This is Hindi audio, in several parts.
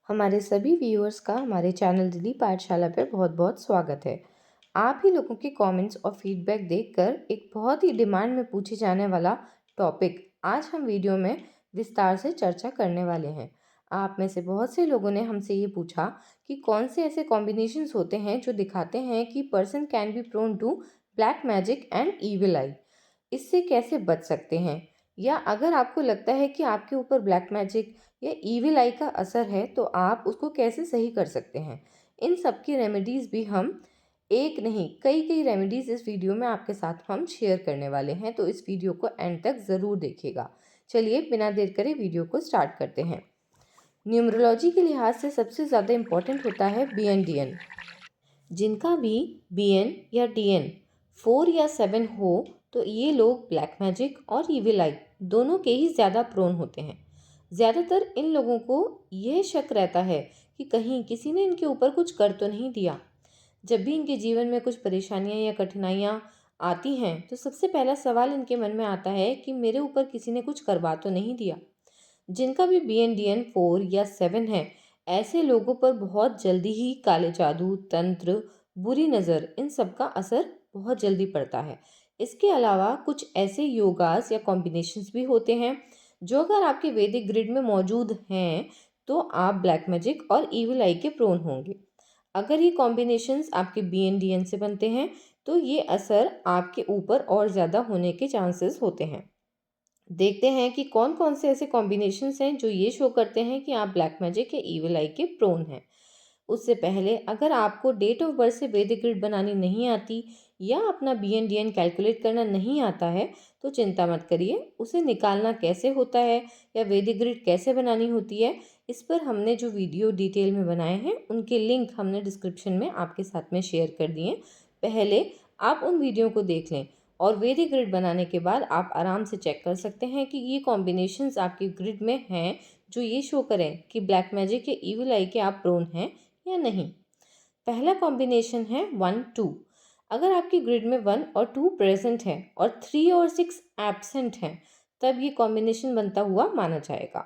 हमारे सभी व्यूअर्स का हमारे चैनल दिल्ली पाठशाला पर बहुत बहुत स्वागत है। आप ही लोगों के कमेंट्स और फीडबैक देखकर एक बहुत ही डिमांड में पूछे जाने वाला टॉपिक आज हम वीडियो में विस्तार से चर्चा करने वाले हैं। आप में से बहुत से लोगों ने हमसे ये पूछा कि कौन से ऐसे कॉम्बिनेशंस होते हैं जो दिखाते हैं कि person can be prone to black magic and evil eye. इससे कैसे बच सकते हैं, या अगर आपको लगता है कि आपके ऊपर ब्लैक मैजिक या ईविल आई का असर है तो आप उसको कैसे सही कर सकते हैं। इन सब की रेमेडीज़ भी हम एक नहीं कई कई रेमेडीज़ इस वीडियो में आपके साथ हम शेयर करने वाले हैं, तो इस वीडियो को एंड तक ज़रूर देखिएगा। चलिए बिना देर करे वीडियो को स्टार्ट करते हैं। न्यूमरोलॉजी के लिहाज से सबसे ज़्यादा इम्पोर्टेंट होता है BN-DN। जिनका भी BN या DN 4 या 7 हो तो ये लोग ब्लैक मैजिक और ईविल आई दोनों के ही ज़्यादा प्रोन होते हैं। ज़्यादातर इन लोगों को यह शक रहता है कि कहीं किसी ने इनके ऊपर कुछ कर तो नहीं दिया। जब भी इनके जीवन में कुछ परेशानियां या कठिनाइयां आती हैं तो सबसे पहला सवाल इनके मन में आता है कि मेरे ऊपर किसी ने कुछ करवा तो नहीं दिया। जिनका भी BN-DN 4 या 7 है, ऐसे लोगों पर बहुत जल्दी ही काले जादू, तंत्र, बुरी नज़र इन सब का असर बहुत जल्दी पड़ता है। इसके अलावा कुछ ऐसे योगास या कॉम्बिनेशंस भी होते हैं जो अगर आपके वैदिक ग्रिड में मौजूद हैं तो आप ब्लैक मैजिक और ईविल आई के प्रोन होंगे। अगर ये कॉम्बिनेशंस आपके BN-DN से बनते हैं तो ये असर आपके ऊपर और ज़्यादा होने के चांसेस होते हैं। देखते हैं कि कौन कौन से ऐसे कॉम्बिनेशंस हैं जो ये शो करते हैं कि आप ब्लैक मैजिक या ईविल आई के प्रोन हैं। उससे पहले अगर आपको डेट ऑफ बर्थ से वैदिक ग्रिड बनानी नहीं आती या अपना BN-DN कैलकुलेट करना नहीं आता है तो चिंता मत करिए। उसे निकालना कैसे होता है या वैदिक ग्रिड कैसे बनानी होती है, इस पर हमने जो वीडियो डिटेल में बनाए हैं उनके लिंक हमने डिस्क्रिप्शन में आपके साथ में शेयर कर दिए। पहले आप उन वीडियो को देख लें और वैदिक ग्रिड बनाने के बाद आप आराम से चेक कर सकते हैं कि ये कॉम्बिनेशंस आपके ग्रिड में हैं जो ये शो करें कि ब्लैक मैजिक या ईविल आई के आप प्रोन हैं या नहीं। पहला कॉम्बिनेशन है 1-2। अगर आपकी ग्रिड में 1 और 2 प्रेजेंट है और 3 और 6 एब्सेंट हैं तब ये कॉम्बिनेशन बनता हुआ माना जाएगा।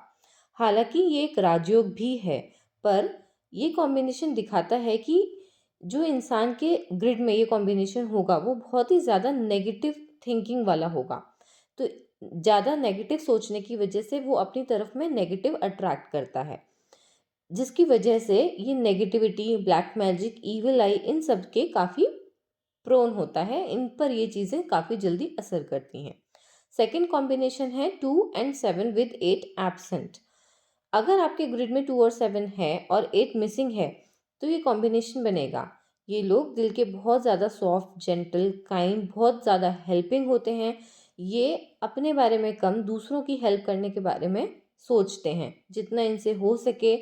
हालांकि ये एक राजयोग भी है, पर ये कॉम्बिनेशन दिखाता है कि जो इंसान के ग्रिड में ये कॉम्बिनेशन होगा वो बहुत ही ज़्यादा नेगेटिव थिंकिंग वाला होगा। तो ज़्यादा नेगेटिव सोचने की वजह से वो अपनी तरफ में नेगेटिव अट्रैक्ट करता है, जिसकी वजह से ये negativity, black magic, evil eye इन सब के काफ़ी प्रोन होता है। इन पर ये चीज़ें काफ़ी जल्दी असर करती हैं। सेकंड कॉम्बिनेशन है 2 एंड 7 विद 8 एब्सेंट। अगर आपके ग्रिड में 2 और 7 है और 8 मिसिंग है तो ये कॉम्बिनेशन बनेगा। ये लोग दिल के बहुत ज़्यादा सॉफ्ट, जेंटल, काइंड, बहुत ज़्यादा हेल्पिंग होते हैं। ये अपने बारे में कम, दूसरों की हेल्प करने के बारे में सोचते हैं। जितना इनसे हो सके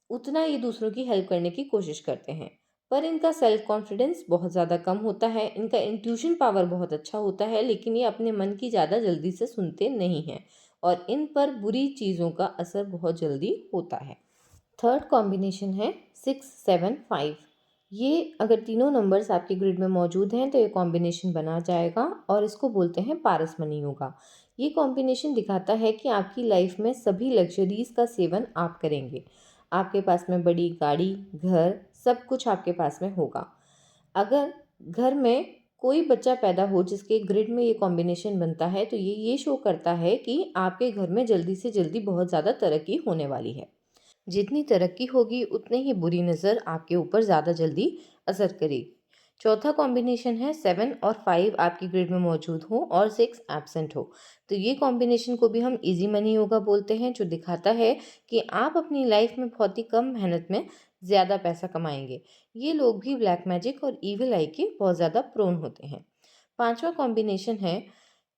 उतना ये दूसरों की हेल्प करने की कोशिश करते हैं। पर इनका सेल्फ कॉन्फिडेंस बहुत ज़्यादा कम होता है। इनका इंट्यूशन पावर बहुत अच्छा होता है, लेकिन ये अपने मन की ज़्यादा जल्दी से सुनते नहीं हैं और इन पर बुरी चीज़ों का असर बहुत जल्दी होता है। थर्ड कॉम्बिनेशन है 6-7-5। ये अगर तीनों नंबर्स आपके ग्रिड में मौजूद हैं तो ये कॉम्बिनेशन बना जाएगा और इसको बोलते हैं पारसमणि योगा। ये कॉम्बिनेशन दिखाता है कि आपकी लाइफ में सभी लग्जरीज का सेवन आप करेंगे। आपके पास में बड़ी गाड़ी, घर, सब कुछ आपके पास में होगा। अगर घर में कोई बच्चा पैदा हो जिसके ग्रिड में ये कॉम्बिनेशन बनता है तो ये शो करता है कि आपके घर में जल्दी से जल्दी बहुत ज़्यादा तरक्की होने वाली है। जितनी तरक्की होगी उतनी ही बुरी नज़र आपके ऊपर ज़्यादा जल्दी असर करेगी। चौथा कॉम्बिनेशन है 7 और 5 आपकी ग्रिड में मौजूद हो और 6 एब्सेंट हो। तो ये कॉम्बिनेशन को भी हम इजी मनी योगा बोलते हैं, जो दिखाता है कि आप अपनी लाइफ में बहुत ही कम मेहनत में ज़्यादा पैसा कमाएंगे। ये लोग भी ब्लैक मैजिक और ईविल आई के बहुत ज़्यादा प्रोन होते हैं। पांचवा कॉम्बिनेशन है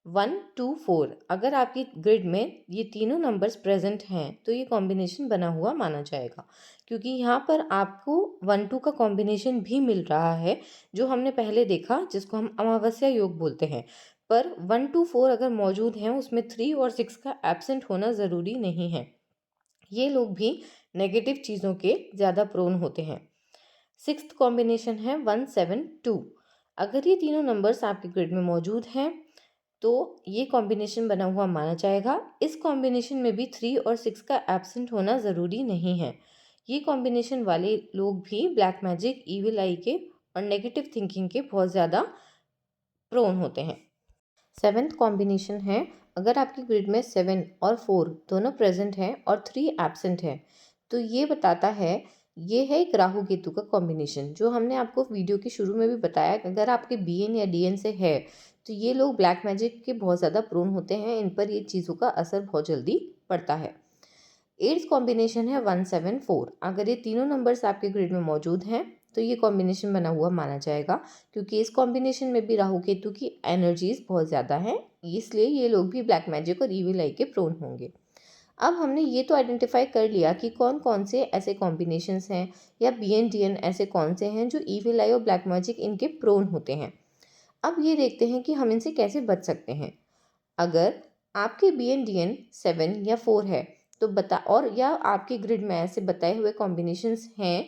1-2-4। अगर आपकी ग्रिड में ये तीनों नंबर्स प्रेजेंट हैं तो ये कॉम्बिनेशन बना हुआ माना जाएगा, क्योंकि यहाँ पर आपको 1-2 का कॉम्बिनेशन भी मिल रहा है जो हमने पहले देखा, जिसको हम अमावस्या योग बोलते हैं। पर 1-2-4 अगर मौजूद हैं उसमें 3 और 6 का एब्सेंट होना ज़रूरी नहीं है। ये लोग भी नेगेटिव चीज़ों के ज़्यादा प्रोन होते हैं। सिक्स्थ कॉम्बिनेशन है 1-7-2। अगर ये तीनों नंबर्स आपके ग्रिड में मौजूद हैं तो ये कॉम्बिनेशन बना हुआ माना जाएगा। इस कॉम्बिनेशन में भी 3 और 6 का एब्सेंट होना ज़रूरी नहीं है। ये कॉम्बिनेशन वाले लोग भी ब्लैक मैजिक, इविल आई के और नेगेटिव थिंकिंग के बहुत ज़्यादा प्रोन होते हैं। सेवेंथ कॉम्बिनेशन है, अगर आपकी ग्रिड में 7 और 4 दोनों प्रेजेंट हैं और 3 एब्सेंट है, तो ये बताता है, ये है एक राहु केतु का कॉम्बिनेशन, जो हमने आपको वीडियो के शुरू में भी बताया। अगर आपके बीएन या डीएन से है तो ये लोग ब्लैक मैजिक के बहुत ज़्यादा प्रोन होते हैं, इन पर ये चीज़ों का असर बहुत जल्दी पड़ता है। एट्थ कॉम्बिनेशन है 174। अगर ये तीनों नंबर्स आपके ग्रिड में मौजूद हैं तो ये कॉम्बिनेशन बना हुआ माना जाएगा, क्योंकि इस कॉम्बिनेशन में भी राहु केतु की एनर्जीज बहुत ज़्यादा हैं, इसलिए ये लोग भी ब्लैक मैजिक और ईविल आई के प्रोन होंगे। अब हमने ये तो आइडेंटिफाई कर लिया कि कौन कौन से ऐसे कॉम्बिनेशंस हैं या बीएन डीएन ऐसे कौन से हैं जो ईविल आई और ब्लैक मैजिक इनके प्रोन होते हैं। अब ये देखते हैं कि हम इनसे कैसे बच सकते हैं। अगर आपके BNDN 7 या 4 है तो बता और या आपके ग्रिड में ऐसे बताए हुए कॉम्बिनेशंस हैं,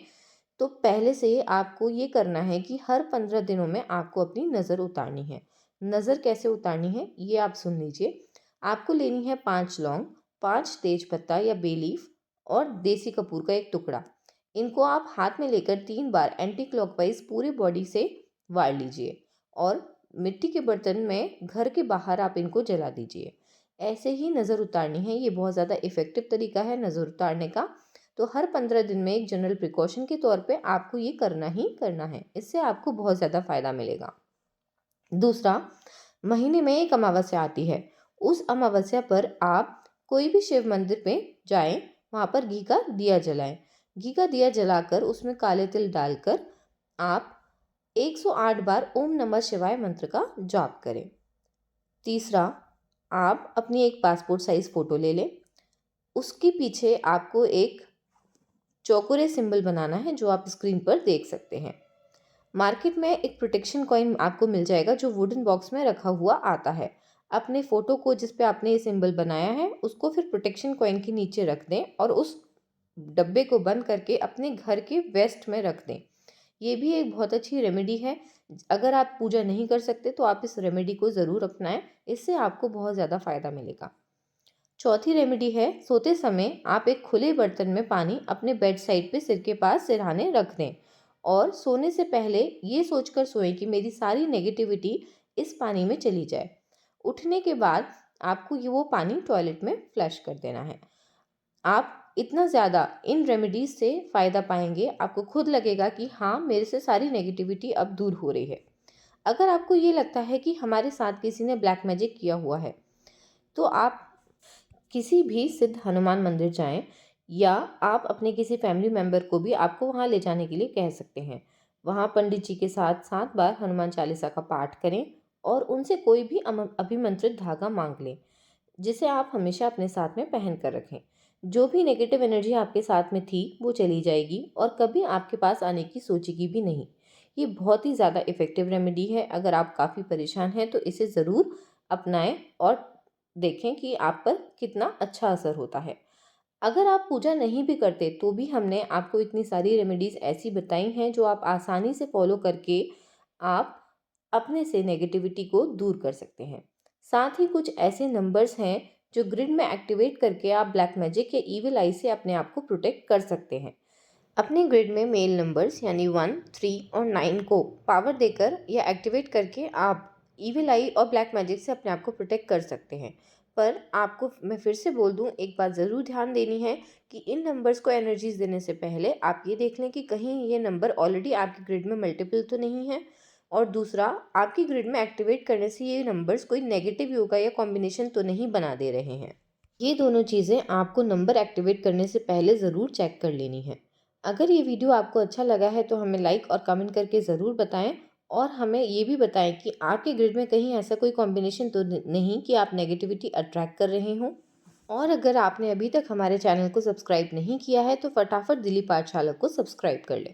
तो पहले से आपको ये करना है कि हर 15 दिनों में आपको अपनी नज़र उतारनी है। नज़र कैसे उतारनी है ये आप सुन लीजिए। आपको लेनी है 5 लौंग, 5 तेज पत्ता या बे लीफ और देसी कपूर का एक टुकड़ा। इनको आप हाथ में लेकर 3 बार एंटी क्लॉकवाइज पूरे बॉडी से वार लीजिए और मिट्टी के बर्तन में घर के बाहर आप इनको जला दीजिए। ऐसे ही नज़र उतारनी है, ये बहुत ज़्यादा इफ़ेक्टिव तरीका है नज़र उतारने का। तो हर 15 दिन में एक जनरल प्रिकॉशन के तौर पे आपको ये करना ही करना है, इससे आपको बहुत ज़्यादा फ़ायदा मिलेगा। दूसरा, महीने में एक अमावस्या आती है, उस अमावस्या पर आप कोई भी शिव मंदिर पे जाएं, वहाँ पर घी का दिया जलाएं। घी का दिया जलाकर उसमें काले तिल डालकर आप 108 बार ओम नमः शिवाय मंत्र का जाप करें। तीसरा, आप अपनी एक पासपोर्ट साइज फ़ोटो ले लें। उसके पीछे आपको एक चौकोरे सिंबल बनाना है, जो आप स्क्रीन पर देख सकते हैं। मार्केट में एक प्रोटेक्शन कॉइन आपको मिल जाएगा, जो वुडन बॉक्स में रखा हुआ आता है। अपने फ़ोटो को जिस पे आपने ये सिंबल बनाया है, उसको फिर प्रोटेक्शन कॉइन के नीचे रख दें और उस डब्बे को बंद करके अपने घर के वेस्ट में रख दें। ये भी एक बहुत अच्छी रेमेडी है। अगर आप पूजा नहीं कर सकते तो आप इस रेमेडी को ज़रूर अपनाएं, इससे आपको बहुत ज़्यादा फ़ायदा मिलेगा। चौथी रेमेडी है, सोते समय आप एक खुले बर्तन में पानी अपने बेड साइड पे सिर के पास सिरहाने रख दें और सोने से पहले ये सोचकर सोएं कि मेरी सारी नेगेटिविटी इस पानी में चली जाए। उठने के बाद आपको ये वो पानी टॉयलेट में फ्लश कर देना है। आप इतना ज़्यादा इन रेमेडीज़ से फ़ायदा पाएंगे, आपको खुद लगेगा कि हाँ, मेरे से सारी नेगेटिविटी अब दूर हो रही है। अगर आपको ये लगता है कि हमारे साथ किसी ने ब्लैक मैजिक किया हुआ है, तो आप किसी भी सिद्ध हनुमान मंदिर जाएं या आप अपने किसी फैमिली मेम्बर को भी आपको वहाँ ले जाने के लिए कह सकते हैं। वहाँ पंडित जी के साथ 7 बार हनुमान चालीसा का पाठ करें और उनसे कोई भी अभिमंत्रित धागा मांग लें, जिसे आप हमेशा अपने साथ में पहन कर रखें। जो भी नेगेटिव एनर्जी आपके साथ में थी वो चली जाएगी और कभी आपके पास आने की सोचेगी भी नहीं। ये बहुत ही ज़्यादा इफ़ेक्टिव रेमेडी है। अगर आप काफ़ी परेशान हैं तो इसे ज़रूर अपनाएं और देखें कि आप पर कितना अच्छा असर होता है। अगर आप पूजा नहीं भी करते तो भी हमने आपको इतनी सारी रेमेडीज़ ऐसी बताई हैं जो आप आसानी से फॉलो करके आप अपने से नेगेटिविटी को दूर कर सकते हैं। साथ ही कुछ ऐसे नंबर्स हैं जो ग्रिड में एक्टिवेट करके आप ब्लैक मैजिक या ईविल आई से अपने आप को प्रोटेक्ट कर सकते हैं। अपने ग्रिड में मेल नंबर्स यानी 1, 3 और 9 को पावर देकर या एक्टिवेट करके आप ईविल आई और ब्लैक मैजिक से अपने आप को प्रोटेक्ट कर सकते हैं। पर आपको मैं फिर से बोल दूं, एक बात ज़रूर ध्यान देनी है कि इन नंबर्स को एनर्जीज देने से पहले आप ये देख लें कि कहीं ये नंबर ऑलरेडी आपके ग्रिड में मल्टीपल तो नहीं है, और दूसरा, आपकी ग्रिड में एक्टिवेट करने से ये नंबर्स कोई नेगेटिव योगा या कॉम्बिनेशन तो नहीं बना दे रहे हैं। ये दोनों चीज़ें आपको नंबर एक्टिवेट करने से पहले ज़रूर चेक कर लेनी है। अगर ये वीडियो आपको अच्छा लगा है तो हमें लाइक और कमेंट करके ज़रूर बताएं और हमें ये भी बताएं कि आपके ग्रिड में कहीं ऐसा कोई कॉम्बिनेशन तो नहीं कि आप नेगेटिविटी अट्रैक्ट कर रहे हों। और अगर आपने अभी तक हमारे चैनल को सब्सक्राइब नहीं किया है तो फटाफट दिलीप पाठशाला को सब्सक्राइब कर लें।